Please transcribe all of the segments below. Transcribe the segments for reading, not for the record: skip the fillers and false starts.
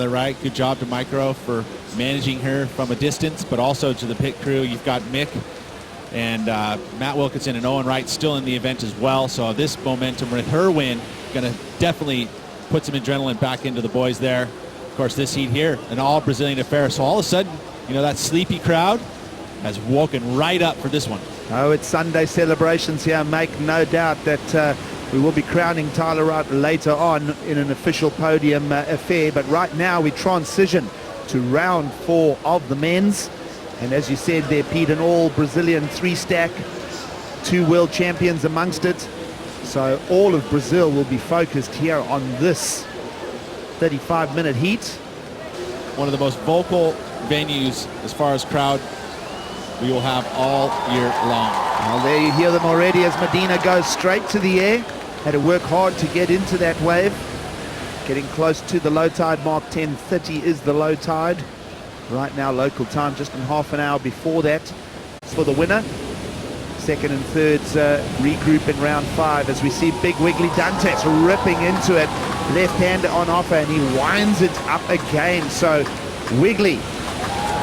Right, good job to Micro for managing her from a distance, but also to the pit crew. You've got Mick and Matt Wilkinson and Owen Wright still in the event as well. So this momentum with her win going to definitely put some adrenaline back into the boys there. Of course, this heat here, an all Brazilian affair. So all of a sudden, you know, that sleepy crowd has woken right up for this one. Oh, it's Sunday celebrations here. Make no doubt that we will be crowning Tyler Wright later on in an official podium affair. But right now we transition to round 4 of the men's. And as you said there, Pete, an all Brazilian 3-stack, 2 world champions amongst it. So all of Brazil will be focused here on this 35-minute heat. One of the most vocal venues as far as crowd we will have all year long. Well, there you hear them already as Medina goes straight to the air. Had to work hard to get into that wave. Getting close to the low tide mark. 10:30 is the low tide. Right now, local time, just in half an hour before that. For the winner, second and thirds regroup in round 5 as we see big Wiggley Dantas ripping into it. Left-hander on offer, and he winds it up again. So Wiggley,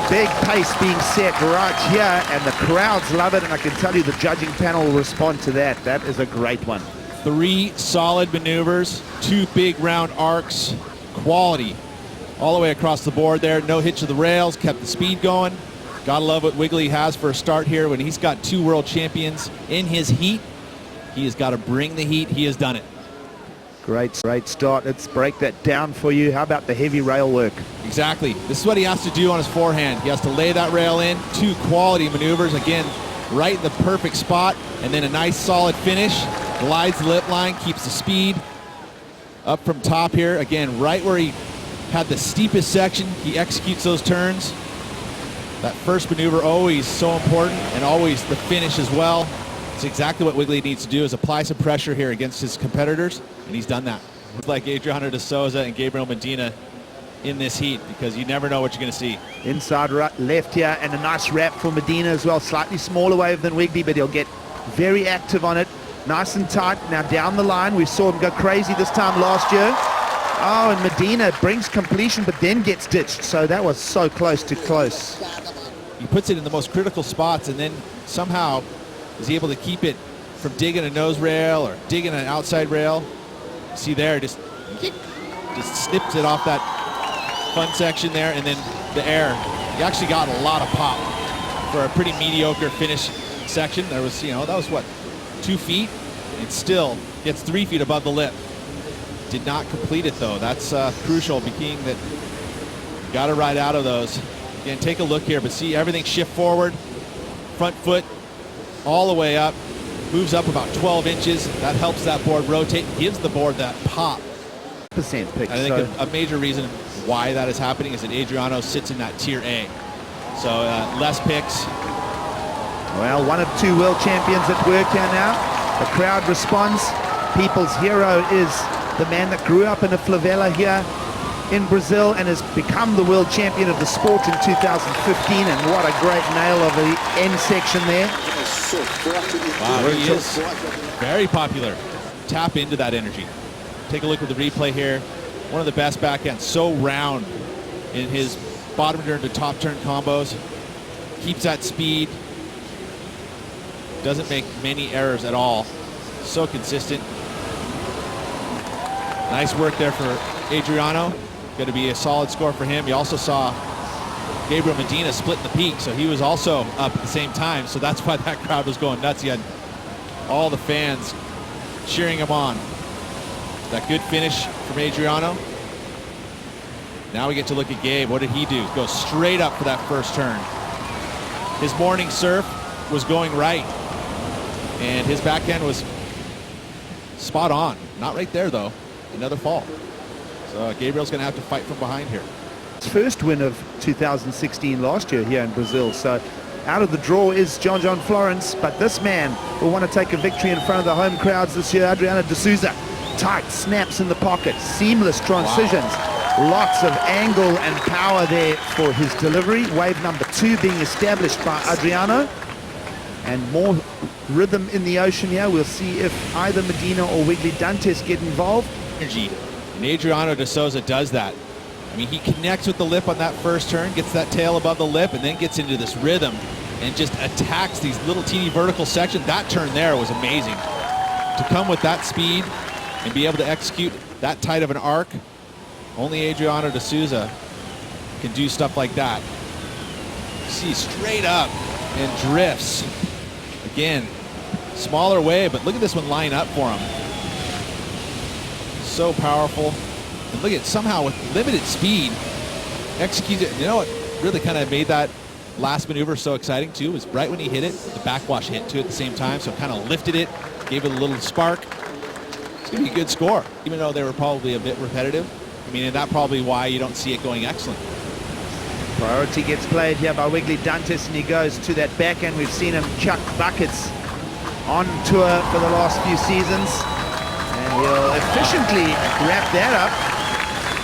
big pace being set right here, and the crowds love it, and I can tell you the judging panel will respond to that. That is a great one. 3 solid maneuvers, 2 big round arcs, quality all the way across the board there. No hitch of the rails, kept the speed going. Gotta love what Wiggley has for a start here. When he's got 2 world champions in his heat, he has got to bring the heat. He has done it. Great start. Let's break that down for you. How about the heavy rail work? Exactly. This is what he has to do on his forehand. He has to lay that rail in. 2 quality maneuvers, again, right in the perfect spot, and then a nice solid finish. Glides the lip line, keeps the speed up from top here. Again, right where he had the steepest section, he executes those turns. That first maneuver always so important, and always the finish as well. It's exactly what Wiggley needs to do, is apply some pressure here against his competitors, and he's done that. It's like Adriano de Souza and Gabriel Medina in this heat, because you never know what you're going to see. Inside right, left here, and a nice wrap for Medina as well. Slightly smaller wave than Wiggley, but he'll get very active on it. Nice and tight. Now down the line, we saw him go crazy this time last year. Oh, and Medina brings completion, but then gets ditched. So that was so close to close. He puts it in the most critical spots, and then somehow is able to keep it from digging a nose rail or digging an outside rail. See there, just snips it off that fun section there, and then the air. He actually got a lot of pop for a pretty mediocre finish section. There was, you know, that was what, 2 feet? It still gets 3 feet above the lip. Did not complete it though. That's crucial, being that you got to ride out of those. Again, take a look here, but see everything shift forward. Front foot all the way up, moves up about 12 inches. That helps that board rotate, gives the board that pop. Percent pick. I think a major reason why that is happening is that Adriano sits in that tier A. So less picks. Well, 1 of 2 world champions at work here now. The crowd responds. People's hero is the man that grew up in a favela here in Brazil and has become the world champion of the sport in 2015. And what a great nail of the end section there. Wow, he is very popular. Tap into that energy. Take a look at the replay here. One of the best backhands, so round in his bottom turn to top turn combos. Keeps that speed. Doesn't make many errors at all. So consistent. Nice work there for Adriano. Going to be a solid score for him. You also saw Gabriel Medina split the peak, so he was also up at the same time. So that's why that crowd was going nuts. He had all the fans cheering him on. That good finish from Adriano. Now we get to look at Gabe. What did he do? Go straight up for that first turn. His morning surf was going right, and his backhand was spot on. Not right there though. Another fall. So Gabriel's going to have to fight from behind here. His first win of 2016 last year here in Brazil. So out of the draw is John Florence, but this man will want to take a victory in front of the home crowds this year. Adriano de Souza, tight snaps in the pocket, seamless transitions. Wow. Lots of angle and power there for his delivery. Wave number 2 being established by Adriano. And more rhythm in the ocean here. We'll see if either Medina or Wiggley Dantas get involved. Energy. And Adriano de Souza does that. I mean, he connects with the lip on that first turn, gets that tail above the lip, and then gets into this rhythm and just attacks these little teeny vertical sections. That turn there was amazing. To come with that speed and be able to execute that tight of an arc, only Adriano de Souza can do stuff like that. See, straight up and drifts. Again, smaller wave, but look at this one line up for him. So powerful. And look at, somehow with limited speed, executes it. You know what really kind of made that last maneuver so exciting too was right when he hit it, the backwash hit too at the same time, so it kind of lifted it, gave it a little spark. It's going to be a good score, even though they were probably a bit repetitive. I mean, and that's probably why you don't see it going excellent. Priority gets played here by Wiggley Dantas, and he goes to that backhand. We've seen him chuck buckets on tour for the last few seasons, and he'll efficiently wrap that up.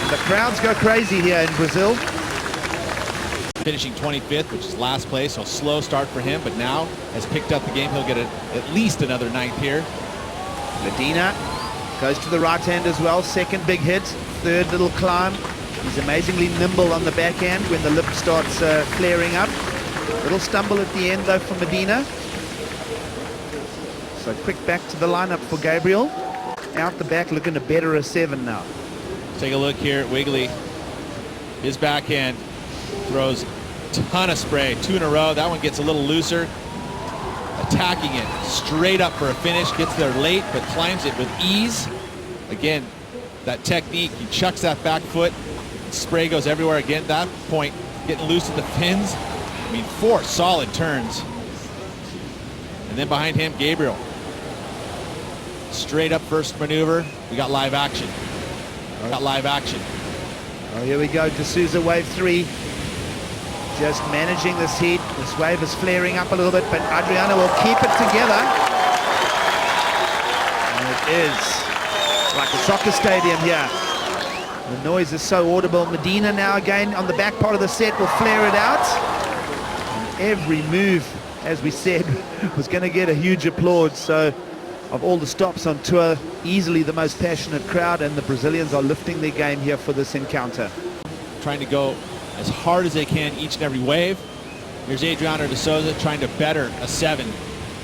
And the crowds go crazy here in Brazil. Finishing 25th, which is last place, so slow start for him, but now has picked up the game. He'll get at least another 9th here. Medina goes to the right hand as well. Second big hit, third little climb. He's amazingly nimble on the backhand when the lip starts flaring up. Little stumble at the end though for Medina. So quick back to the lineup for Gabriel. Out the back looking to better a 7 now. Take a look here at Wiggley. His backhand throws a ton of spray, 2 in a row. That one gets a little looser. Attacking it straight up for a finish, gets there late, but climbs it with ease. Again, that technique, he chucks that back foot, spray goes everywhere. Again, that point, getting loose at the fins. I mean, 4 solid turns. And then behind him, Gabriel. Straight up first maneuver. We got live action. Oh, here we go, De Souza wave 3. Just managing this heat. This wave is flaring up a little bit, but Adriano will keep it together. And it is like a soccer stadium here. The noise is so audible. Medina now again on the back part of the set will flare it out. And every move, as we said, was going to get a huge applause. So of all the stops on tour, easily the most passionate crowd, and the Brazilians are lifting their game here for this encounter. Trying to go as hard as they can each and every wave. Here's Adriano de Souza trying to better a 7.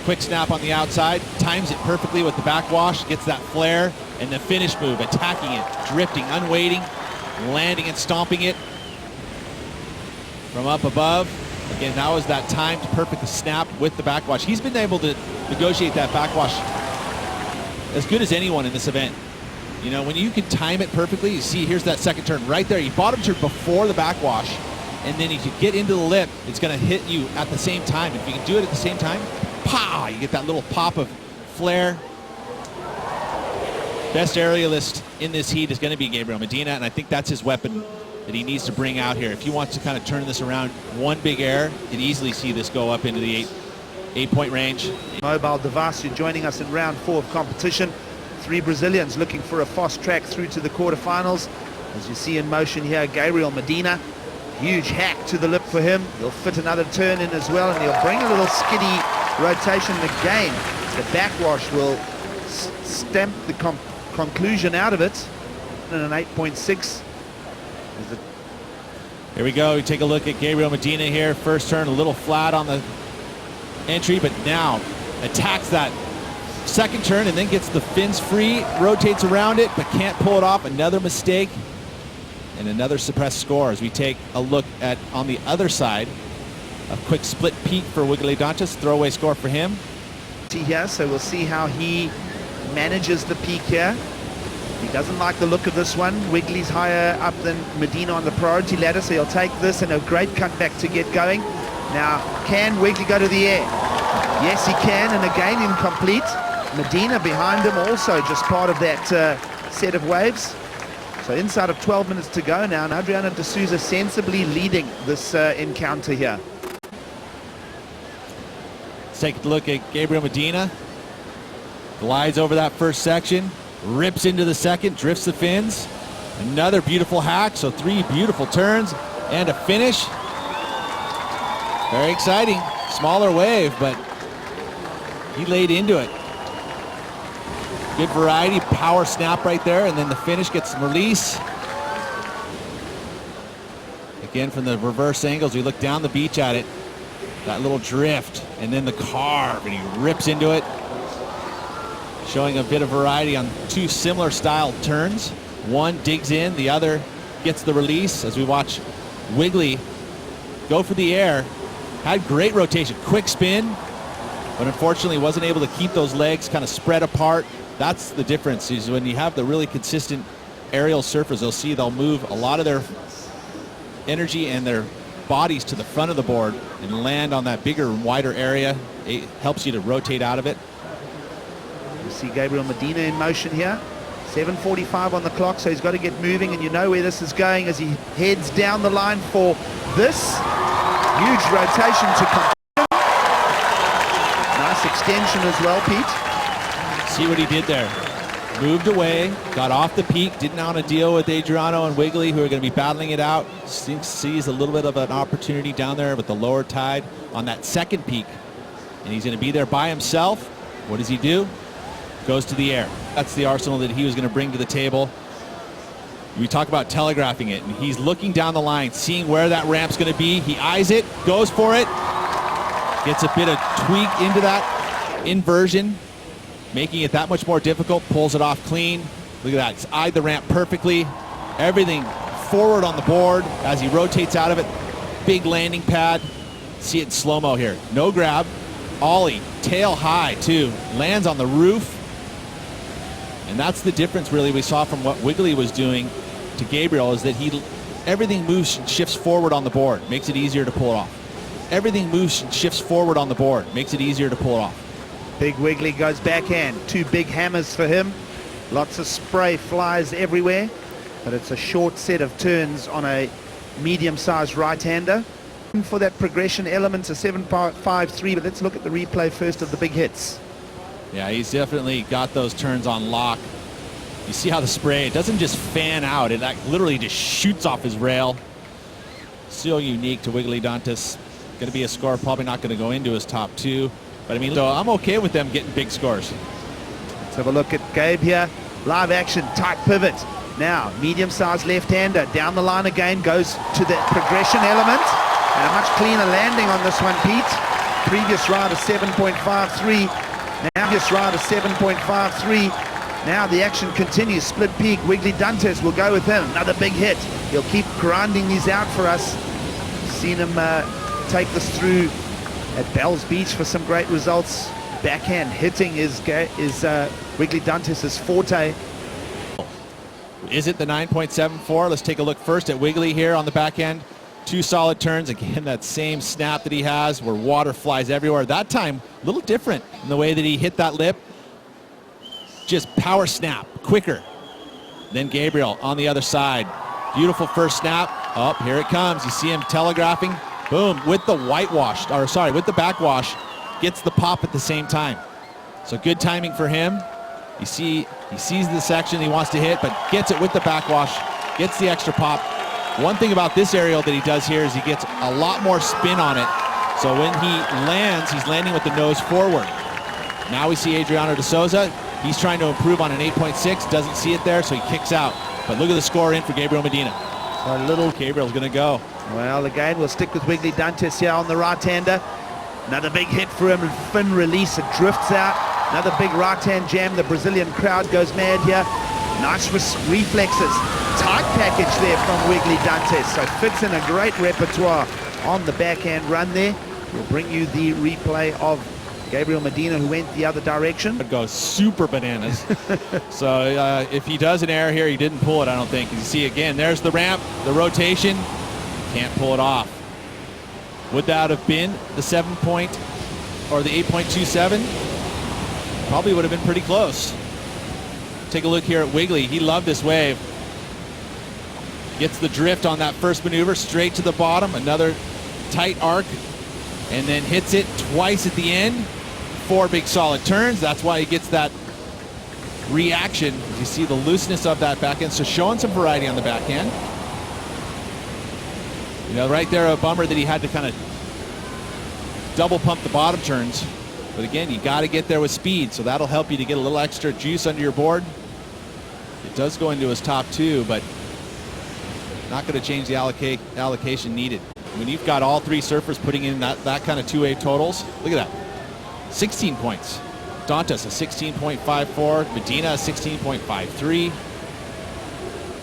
Quick snap on the outside, times it perfectly with the backwash, gets that flare, and the finish move, attacking it, drifting, unweighting, landing and stomping it from up above. Again, that was that timed perfect snap with the backwash. He's been able to negotiate that backwash as good as anyone in this event. You know, when you can time it perfectly, you see here's that second turn right there. He bottom turned before the backwash, and then if you get into the lip, it's going to hit you at the same time. If you can do it at the same time, pow, you get that little pop of flare. Best aerialist in this heat is going to be Gabriel Medina, and I think that's his weapon that he needs to bring out here. If he wants to kind of turn this around, one big air, you can easily see this go up into the 8-point range. Mobile device, you're joining us in round 4 of competition. 3 Brazilians looking for a fast track through to the quarterfinals. As you see in motion here, Gabriel Medina, huge hack to the lip for him. He'll fit another turn in as well, and he'll bring a little skiddy rotation again. The backwash will stamp the conclusion out of it. And an 8.6. Here we go. We take a look at Gabriel Medina here. First turn a little flat on the entry, but now attacks that second turn and then gets the fins free, rotates around it, but can't pull it off. Another mistake and another suppressed score as we take a look at, on the other side, a quick split peak for Wiggley Dantas, throwaway score for him. Here, so we'll see how he manages the peak here. He doesn't like the look of this one. Wiggley's higher up than Medina on the priority ladder, so he'll take this, and a great cutback to get going. Now, can Wiggley go to the air? Yes, he can, and again incomplete. Medina behind him also just part of that set of waves. So inside of 12 minutes to go now, and Adriano de Souza sensibly leading this encounter here. Let's take a look at Gabriel Medina. Glides over that first section, rips into the second, drifts the fins. Another beautiful hack, so 3 beautiful turns and a finish. Very exciting. Smaller wave, but he laid into it. Good variety, power snap right there, and then the finish gets some release. Again, from the reverse angles, we look down the beach at it. That little drift, and then the carve, and he rips into it. Showing a bit of variety on two similar style turns. One digs in, the other gets the release. As we watch Wiggley go for the air, had great rotation, quick spin, but unfortunately wasn't able to keep those legs kind of spread apart. That's the difference, is when you have the really consistent aerial surfers, they'll move a lot of their energy and their bodies to the front of the board and land on that bigger and wider area. It helps you to rotate out of it. You see Gabriel Medina in motion here. 7:45 on the clock, so he's got to get moving, and you know where this is going as he heads down the line for this. Huge rotation to come. Nice extension as well, Pete. See what he did there. Moved away, got off the peak, didn't want to deal with Adriano and Wiggley, who are going to be battling it out. Sees a little bit of an opportunity down there with the lower tide on that second peak. And he's going to be there by himself. What does he do? Goes to the air. That's the arsenal that he was going to bring to the table. We talk about telegraphing it, and he's looking down the line, seeing where that ramp's going to be. He eyes it, goes for it, gets a bit of tweak into that inversion, making it that much more difficult, pulls it off clean. Look at that, he's eyed the ramp perfectly. Everything forward on the board as he rotates out of it. Big landing pad. See it in slow-mo here. No grab, ollie, tail high too. Lands on the roof. And that's the difference really we saw from what Wiggley was doing to Gabriel, is that everything moves and shifts forward on the board, makes it easier to pull it off. Everything moves and shifts forward on the board, makes it easier to pull it off. Big Wiggley goes backhand. Two big hammers for him. Lots of spray flies everywhere, but it's a short set of turns on a medium-sized right-hander. For that progression element, a 7.53, but let's look at the replay first of the big hits. Yeah, he's definitely got those turns on lock. You see how the spray, it doesn't just fan out, it like literally just shoots off his rail. So unique to Wiggley Dantas. Going to be a score, probably not going to go into his top two. But I mean, so I'm okay with them getting big scores. Let's have a look at Gabe here. Live action, tight pivot. Now, medium-sized left-hander. Down the line again, goes to the progression element. And a much cleaner landing on this one, Pete. Previous ride of 7.53. Now this ride of 7.53. Now the action continues. Split peak. Wiggley Dantas will go with him. Another big hit. He'll keep grinding these out for us. Seen him take this through at Bells Beach for some great results. Backhand hitting is Wiggley Dantas' forte. Is it the 9.74? Let's take a look first at Wiggley here on the backhand. Two solid turns. Again, that same snap that he has where water flies everywhere. That time, a little different in the way that he hit that lip. Just power snap, quicker. Then Gabriel on the other side. Beautiful first snap. Oh, here it comes. You see him telegraphing. Boom, with the whitewash, or sorry, with the backwash, gets the pop at the same time. So good timing for him. You see, he sees the section he wants to hit, but gets it with the backwash, gets the extra pop. One thing about this aerial that he does here is he gets a lot more spin on it. So when he lands, he's landing with the nose forward. Now we see Adriano de Souza. He's trying to improve on an 8.6, doesn't see it there, so he kicks out. But look at the score in for Gabriel Medina. So little Gabriel's gonna go. Well, again, we'll stick with Wiggley Dantas here on the right-hander. Another big hit for him, fin release, it drifts out. Another big right-hand jam. The Brazilian crowd goes mad here. Nice reflexes. Tight package there from Wiggley Dantas. So fits in a great repertoire on the backhand run there. We'll bring you the replay of Gabriel Medina, who went the other direction. It goes super bananas. So if he does an air here, he didn't pull it, I don't think. You see again, there's the ramp, the rotation. Can't pull it off. Would that have been the 7 point or the 8.27? Probably would have been pretty close. Take a look here at Wiggley. He loved this wave. Gets the drift on that first maneuver, straight to the bottom. Another tight arc, and then hits it twice at the end. 4 big solid turns. That's why he gets that reaction. You see the looseness of that backhand. So showing some variety on the backhand. You know, right there, a bummer that he had to kind of double pump the bottom turns. But again, you got to get there with speed, so that'll help you to get a little extra juice under your board. It does go into his top 2, but Not going to change the allocation needed. When you've got all three surfers putting in that kind of two-wave totals, look at that. 16 points. Dantas a 16.54. Medina a 16.53.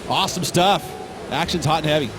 Awesome stuff. Action's hot and heavy.